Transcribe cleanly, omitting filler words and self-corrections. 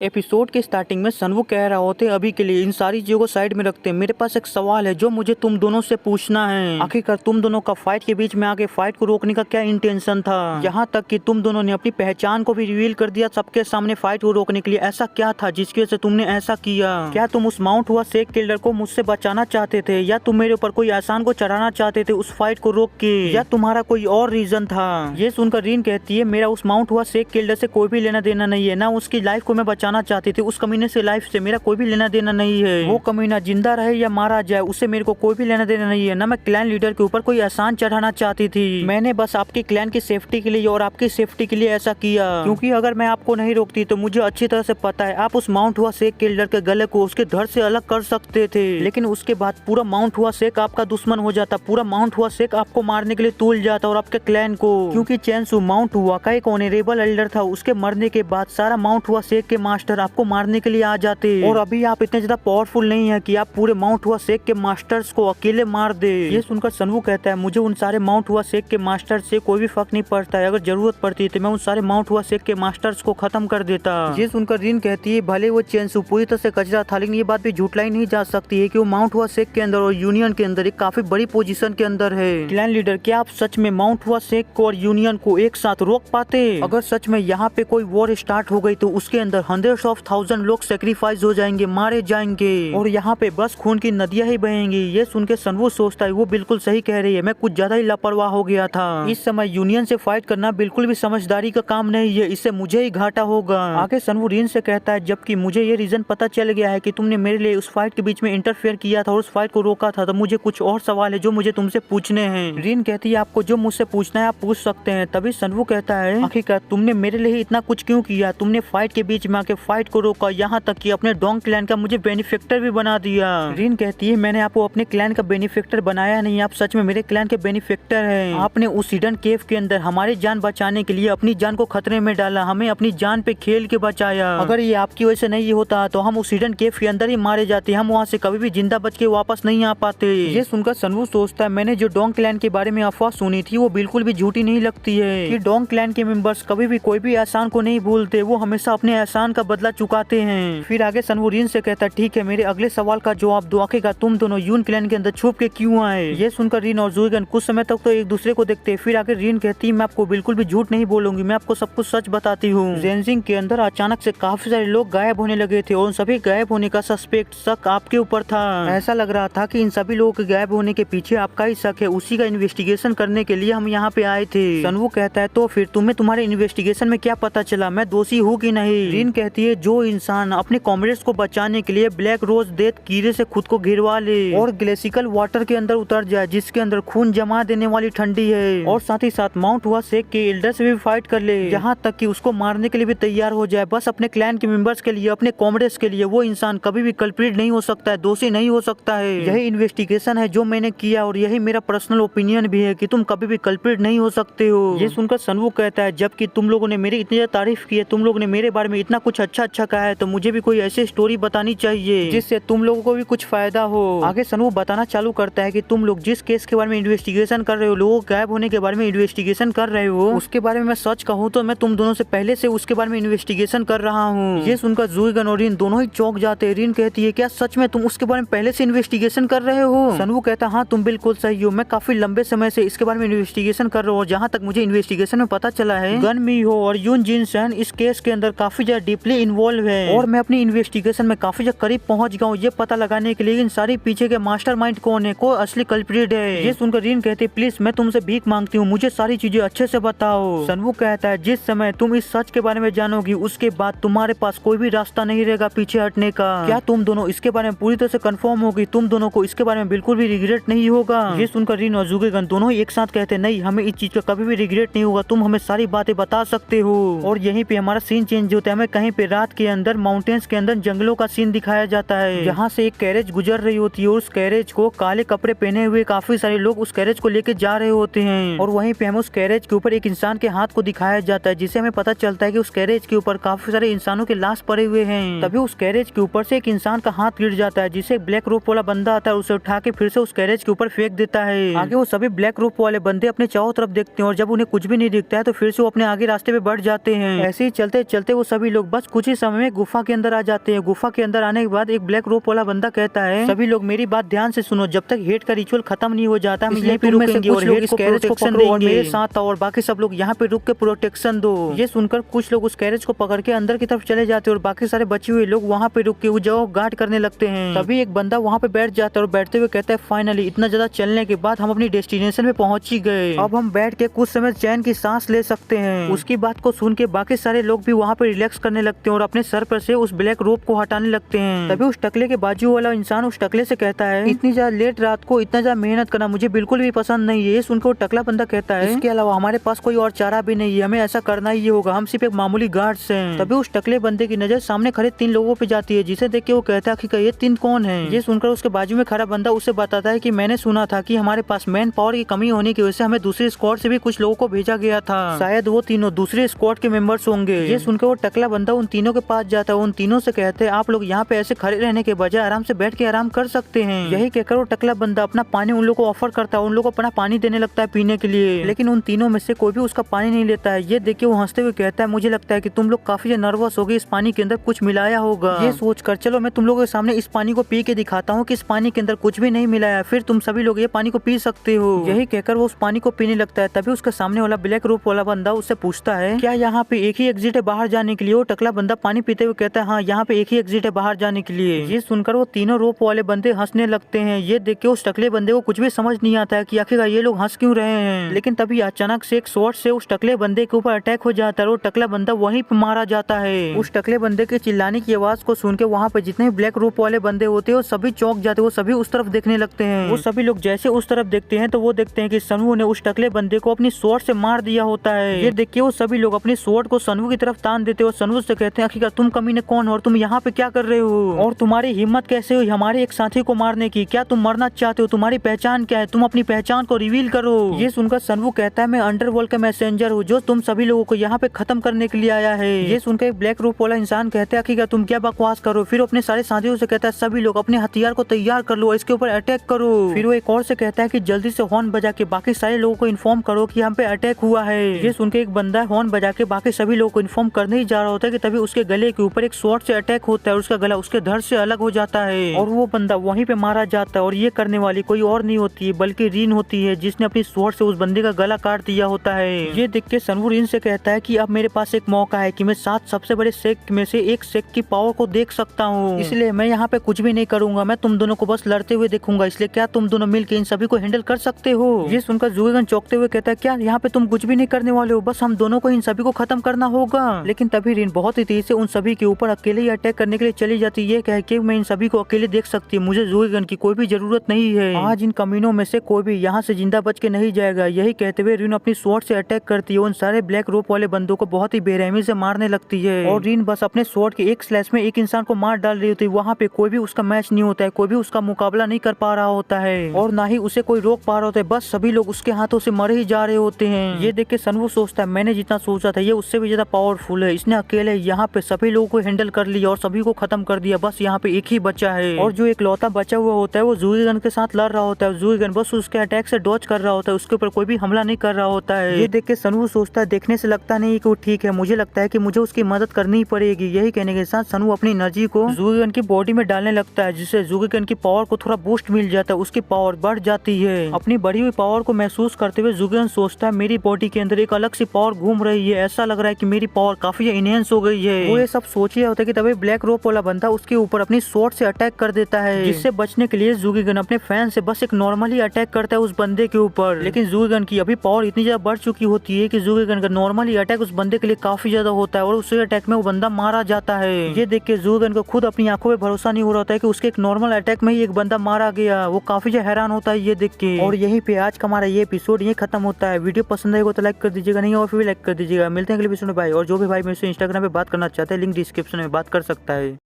Episode के starting में सनवू कह रहा होते अभी के लिए इन सारी चीजों को साइड में रखते हैं। मेरे पास एक सवाल है जो मुझे तुम दोनों से पूछना है। आखिरकार तुम दोनों का फाइट के बीच में आके फाइट को रोकने का क्या इंटेंशन था? यहाँ तक कि तुम दोनों ने अपनी पहचान को भी रिवील कर दिया सबके सामने फाइट को रोकने के लिए। ऐसा क्या था जिसकी वजह से तुमने ऐसा किया? क्या तुम उस माउंट हुआ शेख किलर को मुझसे बचाना चाहते थे, या तुम मेरे ऊपर कोई एहसान को चढ़ाना चाहते थे उस फाइट को रोक के, या तुम्हारा कोई और रीजन था? ये सुनकर रीन कहती है मेरा उस माउंट हुआ शेख किलर से कोई भी लेना देना नहीं है, ना उसकी लाइफ को मैं बचाना चाहती थी। उस कमीने से लाइफ से मेरा कोई भी लेना देना नहीं है। वो कमीना जिंदा रहे या मारा जाए उससे मेरे को कोई भी लेना देना नहीं है। ना मैं क्लैन लीडर के ऊपर कोई एहसान चढ़ाना चाहती थी। मैंने बस आपके क्लैन की सेफ्टी के लिए और आपकी सेफ्टी के लिए ऐसा किया, क्योंकि अगर मैं आपको नहीं रोकती तो मुझे अच्छी तरह से पता है आप उस माउंट हुआ शेख किलर के गले को उसके धड़ से अलग कर सकते थे। लेकिन उसके बाद पूरा माउंट हुआ शेख आपका दुश्मन हो जाता, पूरा माउंट हुआ शेख आपको मारने के लिए तूल जाता और आपके क्लैन को, क्योंकि चेंसू माउंट हुआ का एक ऑनरेबल एल्डर था। उसके मरने के बाद सारा माउंट हुआ शेख के मास्टर आपको मारने के लिए आ जाते, और अभी आप इतने ज्यादा पावरफुल नहीं है कि आप पूरे माउंट हुआ शेख के मास्टर्स को अकेले मार दे। ये सुनकर सनवू कहता है मुझे उन सारे माउंट हुआ शेख के मास्टर से कोई भी फर्क नहीं पड़ता है, अगर जरूरत पड़ती तो मैं उन सारे माउंट हुआ शेख के मास्टर्स को खत्म कर देता। ये सुनकर रीन कहती है भले वो चेंसू पूरी तरह से कचरा था, लेकिन ये बात भी झूठलाई नहीं जा सकती है कि वो माउंट हुआ शेख के अंदर और यूनियन के अंदर एक काफी बड़ी पोजीशन के अंदर है। क्लैन लीडर क्या आप सच में माउंट हुआ शेख को और यूनियन को एक साथ रोक पाते? अगर सच में यहाँ पे कोई वॉर स्टार्ट हो गई तो उसके अंदर हंड्रेड्स ऑफ थाउजेंड लोग सेक्रीफाइस हो जाएंगे, मारे जाएंगे, और यहाँ पे बस खून की नदियां ही बहेंगी। ये सुन के सनवू सोचता है वो बिल्कुल सही कह रही है, मैं कुछ ज्यादा ही लापरवाह हो गया था। इस समय यूनियन से फाइट करना बिल्कुल भी समझदारी का काम नहीं है, इससे मुझे ही घाटा होगा। आगे सनवू रीन से कहता है जबकि मुझे ये रीजन पता चल गया है कि तुमने मेरे लिए उस फाइट के बीच में इंटरफेयर किया था और उस फाइट को रोका था, तो मुझे कुछ और सवाल है जो मुझे तुमसे पूछने हैं। रीन कहती है आपको जो मुझसे पूछना है आप पूछ सकते हैं। तभी सनवू कहता है आखिरकार तुमने मेरे लिए इतना कुछ क्यों किया? तुमने फाइट के बीच में आके फाइट को रोका, यहाँ तक कि अपने डोंग क्लैन का मुझे बेनिफिक्टर भी बना दिया। रीन कहती है मैंने आपको अपने क्लैन का बेनिफिक्टर बनाया नहीं, आप सच में मेरे क्लैन के बेनिफिक्टर हैं। आपने उस हिडन केव के अंदर हमारी जान बचाने के लिए अपनी जान को खतरे में डाला, हमें अपनी जान पे खेल के बचाया। अगर ये आपकी वजह से नहीं होता तो हम उस हिडन केव के अंदर ही मारे जाते, हम वहाँ से कभी भी जिंदा बच के वापस नहीं आ पाते। ये सुनकर सनवू सोचता है मैंने जो डोंग क्लैन के बारे में अफवाह सुनी थी वो बिल्कुल भी झूठी नहीं लगती है, कि डोंग क्लैन के मेंबर्स कभी भी कोई भी एहसान को नहीं भूलते, वो हमेशा अपने एहसान का बदला चुकाते हैं। फिर आगे सनवू रीन से कहता ठीक है मेरे अगले सवाल का जवाब दो, आखिरकार तुम दोनों यून क्लैन के अंदर छुप के क्यों आए? ये सुनकर रीन और जुइगन कुछ समय तक तो एक दूसरे को देखते। फिर आगे रीन कहती मैं आपको बिल्कुल भी झूठ नहीं बोलूंगी, मैं आपको सब कुछ सच बताती हूँ। जेनजिंग के अंदर अचानक से काफी सारे लोग गायब होने लगे थे और उन सभी गायब होने का सस्पेक्ट शक आपके ऊपर था। ऐसा लग रहा था कि इन सभी लोगों के गायब होने के पीछे आपका ही शक है, उसी का इन्वेस्टिगेशन करने के लिए हम यहाँ पे आए थे। सनवू कहता है तो फिर तुम्हें तुम्हारे इन्वेस्टिगेशन में क्या पता चला, मैं दोषी हूँ कि नहीं? रीन कहती है जो इंसान अपने कॉमरेड्स को बचाने के लिए ब्लैक रोज डेथ कीड़े से खुद को घिरवा ले और ग्लेसिकल वाटर के अंदर उतर जाए जिसके अंदर खून जमा देने वाली ठंडी है, और साथ ही साथ माउंट हुआ शेख के एल्डर से भी फाइट कर ले, यहाँ तक कि उसको मारने के लिए भी तैयार हो जाए, बस अपने क्लैन के मेंबर्स के लिए, अपने कॉमरेड्स के लिए, वो इंसान कभी भी कल्प्रिट नहीं हो सकता है, दोषी नहीं हो सकता है। यही इन्वेस्टिगेशन है जो मैंने किया और यही मेरा पर्सनल ओपिनियन भी है कि तुम कभी भी कल्प्रिट नहीं हो सकते हो। ये सुनकर सनवू कहता है जबकि तुम लोगों ने मेरी इतनी तारीफ की है, तुम लोगों ने मेरे बारे में इतना कुछ अच्छा अच्छा कहा है, तो मुझे भी कोई ऐसी स्टोरी बतानी चाहिए जिससे तुम लोगों को भी कुछ फायदा हो। आगे सनवू बताना चालू करता है कि तुम लोग जिस केस के बारे में इन्वेस्टिगेशन कर रहे हो, लोगों गायब होने के बारे में इन्वेस्टिगेशन कर रहे हो, उसके बारे में मैं सच कहूँ तो मैं तुम दोनों से पहले से उसके बारे में इन्वेस्टिगेशन कर रहा हूँ। ये सुनकर जुइगन और रीन दोनों ही चौंक जाते हैं। रीन कहती है क्या सच में तुम उसके बारे में पहले से इन्वेस्टिगेशन कर रहे हो? सनवू कहता हाँ तुम बिल्कुल सही हो, मैं काफी लंबे समय से इसके बारे में इन्वेस्टिगेशन कर रहा हूँ। जहाँ तक मुझे इन्वेस्टिगेशन में पता चला है गन मी हो और यून जिनसन इस केस के अंदर काफी ज्यादा डीपली इन्वॉल्व है, और मैं अपनी इन्वेस्टिगेशन में काफी ज्यादा करीब पहुंच गया हूँ ये पता लगाने के लिए इन सारी पीछे के मास्टरमाइंड कौन है, को असली कल्प्रिट है। ये सुनकर रीन कहती प्लीज मैं तुमसे भीख मांगती हूँ, मुझे सारी चीजें अच्छे से बताओ। सनवू कहता है जिस समय तुम इस सच के बारे में जानोगी उसके बाद तुम्हारे पास कोई भी रास्ता नहीं रहेगा पीछे हटने का। क्या तुम दोनों इसके बारे में पूरी तरह से कंफर्म होगी? तुम दोनों को इसके बारे में बिल्कुल भी रिग्रेट नहीं होगा? ये सुनकर रीन और जुगेगन दोनों ही एक साथ कहते नहीं हमें इस चीज का कभी भी रिग्रेट नहीं होगा, तुम हमें सारी बातें बता सकते हो। और यहीं पे हमारा सीन चेंज होता है, हमें कहीं पे रात के अंदर माउंटेन्स के अंदर जंगलों का सीन दिखाया जाता है, जहाँ से एक कैरेज गुजर रही होती है और उस कैरेज को काले कपड़े पहने हुए काफी सारे लोग उस कैरेज को लेके जा रहे होते हैं, और वहीं पे हमें उस कैरेज के ऊपर एक इंसान के हाथ को दिखाया जाता है, जिससे हमें पता चलता है कि उस कैरेज के ऊपर काफी सारे इंसानों के लाश पड़े हुए हैं। तभी उस कैरेज के ऊपर से एक इंसान का हाथ गिर जाता है, जिसे ब्लैक रोप वाला बंदा आता है, उसे उठा के फिर से उस कैरेज के ऊपर फेंक देता है। आगे वो सभी ब्लैक रोप वाले बंदे अपने चारों तरफ देखते हैं और जब उन्हें कुछ भी नहीं दिखता है तो फिर से वो अपने आगे रास्ते पे बढ़ जाते हैं। ऐसे ही चलते चलते वो सभी लोग बस बस कुछ ही समय में गुफा के अंदर आ जाते हैं। गुफा के अंदर आने के बाद एक ब्लैक रोप वाला बंदा कहता है, सभी लोग मेरी बात ध्यान से सुनो, जब तक हेड का रिचुअल खत्म नहीं हो जाता हम यहीं पे रुकेंगे और हेड को प्रोटेक्शन देंगे और मेरे साथ और बाकी सब लोग यहाँ पे रुक के प्रोटेक्शन दो। ये सुनकर कुछ लोग उस कैरेज को पकड़ के अंदर की तरफ चले जाते हैं और बाकी सारे बचे हुए लोग वहाँ पे रुक के उस जगह गार्ड करने लगते हैं। तभी एक बंदा वहाँ पे बैठ जाता है और बैठते हुए कहता है, फाइनली इतना ज्यादा चलने के बाद हम अपनी डेस्टिनेशन पे पहुंच ही गए, अब हम बैठ के कुछ समय चैन की सांस ले सकते हैं। उसकी बात को सुन के बाकी सारे लोग भी वहाँ पे रिलैक्स करने लगते हैं और अपने सर पर से उस ब्लैक रोप को हटाने लगते हैं। तभी उस टकले के बाजू वाला इंसान उस टकले से कहता है, इतनी ज्यादा लेट रात को इतना ज्यादा मेहनत करना मुझे बिल्कुल भी पसंद नहीं है। ये सुनकर वो टकला बंदा कहता है, इसके अलावा हमारे पास कोई और चारा भी नहीं है, हमें ऐसा करना ही होगा, हम सिर्फ एक मामूली गार्ड्स हैं। तभी उस टकले बंदे की नजर सामने खड़े 3 लोगों पे जाती है, जिसे देख के वो कहता है कि ये 3 कौन है। ये सुनकर उसके बाजू में खड़ा बंदा उससे बताता है कि मैंने सुना था कि हमारे पास मैन पावर की कमी होने की वजह से हमें दूसरी स्क्वाड से भी कुछ लोगों को भेजा गया था, शायद वो तीनों दूसरे स्क्वाड के मेंबर्स होंगे। ये सुनकर वो टकला बंदा उन तीनों के पास जाता है, उन तीनों से कहते हैं, आप लोग यहाँ पे ऐसे खड़े रहने के बजाय आराम से बैठ के आराम कर सकते हैं। यही कहकर वो टकला बंदा अपना पानी उन लोगों को ऑफर करता है, उन लोगों को अपना पानी देने लगता है पीने के लिए, लेकिन उन तीनों में से कोई भी उसका पानी नहीं लेता है। ये देख के वो हंसते हुए कहता है, मुझे लगता है कि तुम लोग काफी नर्वस हो गए, इस पानी के अंदर कुछ मिलाया होगा। ये सोचकर चलो मैं तुम लोगों के सामने इस पानी को पी के दिखाता हूँ कि इस पानी के अंदर कुछ भी नहीं मिलाया, फिर तुम सभी लोग ये पानी को पी सकते हो। यही कहकर वो उस पानी को पीने लगता है। तभी उसके सामने वाला ब्लैक रोप वाला बंदा उससे पूछता है, क्या यहाँ पे एक ही एग्जिट है बाहर जाने के लिए? वो टकला बंदा पानी पीते हुए कहता है, हाँ यहाँ पे एक ही एग्जिट है बाहर जाने के लिए। ये सुनकर वो तीनों रोप वाले बंदे हंसने लगते हैं। ये देख के उस टकले बंदे को कुछ भी समझ नहीं आता है कि आखिर ये लोग हंस क्यों रहे हैं। लेकिन तभी अचानक से एक शॉट से उस टकले बंदे के ऊपर अटैक हो जाता है और टकला बंदा वहीं पे मारा जाता है। उस टकले बंदे के चिल्लाने की आवाज को सुन के वहाँ पे जितने ब्लैक रोप वाले बंदे होते हैं वो सभी चौंक जाते हैं, वो सभी उस तरफ देखने लगते हैं। वो सभी लोग जैसे उस तरफ देखते हैं तो वो देखते हैं कि सनवू ने उस टकले बंदे को अपनी स्वॉर्ड से मार दिया होता है। ये देख के वो सभी लोग अपनी स्वॉर्ड को सनवू की तरफ तान देते हैं और सनवू से कहते हैं, आखिरकार तुम कमीने कौन हो और तुम यहाँ पे क्या कर रहे हो और तुम्हारी हिम्मत कैसे हुई हमारे एक साथी को मारने की? क्या तुम मरना चाहते हो? तुम्हारी पहचान क्या है? तुम अपनी पहचान को रिवील करो। ये सुनकर सनवू कहता है, मैं अंडरवर्ल्ड का मैसेंजर हूँ जो तुम सभी लोगों को यहाँ पे खत्म करने के लिए आया है। ये सुनकर एक ब्लैक रोप वाला इंसान कहता है, आखिरकार तुम क्या बकवास करो? फिर अपने सारे साथियों से कहता है, सभी लोग अपने हथियार को तैयार कर लो, इसके ऊपर अटैक करो। फिर वो एक और से कहता है कि जल्दी से हॉर्न बजा के बाकी सारे लोगों को इन्फॉर्म करो कि हम पे अटैक हुआ है। ये सुनकर एक बंदा हॉर्न बजा के बाकी सभी लोगों को इन्फॉर्म करने ही जा रहा होता है कि तभी उसके गले के ऊपर एक स्वॉर्ड से अटैक होता है और उसका गला उसके धड़ से अलग हो जाता है और वो बंदा वहीं पे मारा जाता है। और ये करने वाली कोई और नहीं होती है बल्कि रीन होती है, जिसने अपनी स्वॉर्ड से उस बंदे का गला काट दिया होता है। ये देख के सनवू रीन से कहता है कि अब मेरे पास एक मौका है कि मैं 7 सबसे बड़े सेक्ट में से एक सेक्ट की पावर को देख सकता हूँ, इसलिए मैं यहाँ पे कुछ भी नहीं करूंगा, मैं तुम दोनों को बस लड़ते हुए देखूंगा, इसलिए क्या तुम दोनों मिलकर इन सभी को हैंडल कर सकते हो? ये सुनकर जुगेगन चौंकते हुए कहता है, क्या यहाँ पे तुम कुछ भी नहीं करने वाले हो? बस हम दोनों को इन सभी को खत्म करना होगा। लेकिन तभी रीन बहुत ही तेजी से उन सभी के ऊपर अकेले ही अटैक करने के लिए चली जाती है, कह के मैं इन सभी को अकेले देख सकती हूँ, मुझे जुगेगन की कोई भी जरूरत नहीं है, आज इन कमीनों में से कोई भी यहाँ से जिंदा बच के नहीं जाएगा। यही कहते हुए रीन अपनी स्वॉर्ड से अटैक करती है, उन सारे ब्लैक रोप वाले बंदों को बहुत ही बेरहमी से मारने लगती है और रीन बस अपने स्वॉर्ड के एक स्लैश में एक इंसान को मार डाल रही होती है। वहाँ पे कोई भी उसका मैच नहीं होता है, कोई भी उसका मुकाबला नहीं कर पा रहा होता है और ना ही उसे कोई रोक पा रहा होता है, बस सभी लोग उसके हाथों से मर ही जा रहे होते हैं। ये देख के सनवू सोचता है, मैंने जितना सोचा था ये उससे भी ज्यादा पावरफुल है, इसने अकेले यहाँ पे सभी लोगों को हैंडल कर लिया और सभी को खत्म कर दिया, बस यहाँ पे एक ही बचा है और जो एक लौता बचा हुआ होता है वो जुगेगन के साथ लड़ रहा होता है। जुगेगन बस उसके अटैक से डॉज कर रहा होता है, उसके ऊपर कोई भी हमला नहीं कर रहा होता है। ये देख के सनवू सोचता है, देखने से लगता नहीं कि वो ठीक है, मुझे लगता है कि मुझे उसकी मदद करनी ही पड़ेगी। यही कहने के साथ सनवू अपनी एनर्जी को जुगेगन की बॉडी में डालने लगता है, जिससे जुगेगन की पावर को थोड़ा बूस्ट मिल जाता है, उसकी पावर बढ़ जाती है। अपनी बढ़ी हुई पावर को महसूस करते हुए जुगेगन सोचता है, मेरी बॉडी के अंदर एक अलग सी पावर घूम रही है, ऐसा लग रहा है कि मेरी पावर काफी इनहेंस हो गई है। वो ये सब सोच रहा होता है कि तभी ब्लैक रोप वाला बंदा उसके ऊपर अपनी स्वॉर्ड से अटैक कर देता है, जिससे बचने के लिए जुगेगन अपने फैन से बस एक नॉर्मली अटैक करता है उस बंदे के ऊपर। लेकिन जुगेगन की अभी पावर इतनी ज्यादा बढ़ चुकी होती है कि जुगेगन का नॉर्मली अटैक उस बंदे के लिए काफी ज्यादा होता है और उस अटैक में वो बंदा मारा जाता है। ये देख के जुगेगन को खुद अपनी आंखों में भरोसा नहीं हो रहा होता है कि उसके एक नॉर्मल अटैक में ही एक बंदा मारा गया, वो काफी ज्यादा हैरान होता है ये देख के। और यहीं पे आज का हमारा ये एपिसोड ये खत्म होता है। वीडियो पसंद आएगा तो लाइक कर दीजिएगा, नहीं और फिर भी लाइक कर दीजिएगा। मिलते हैं अगले एपिसोड में भाई, और जो भी भाई मेरे से इंस्टाग्राम पे बात करना चाहते हैं लिंक डिस्क्रिप्शन में बात कर सकता है।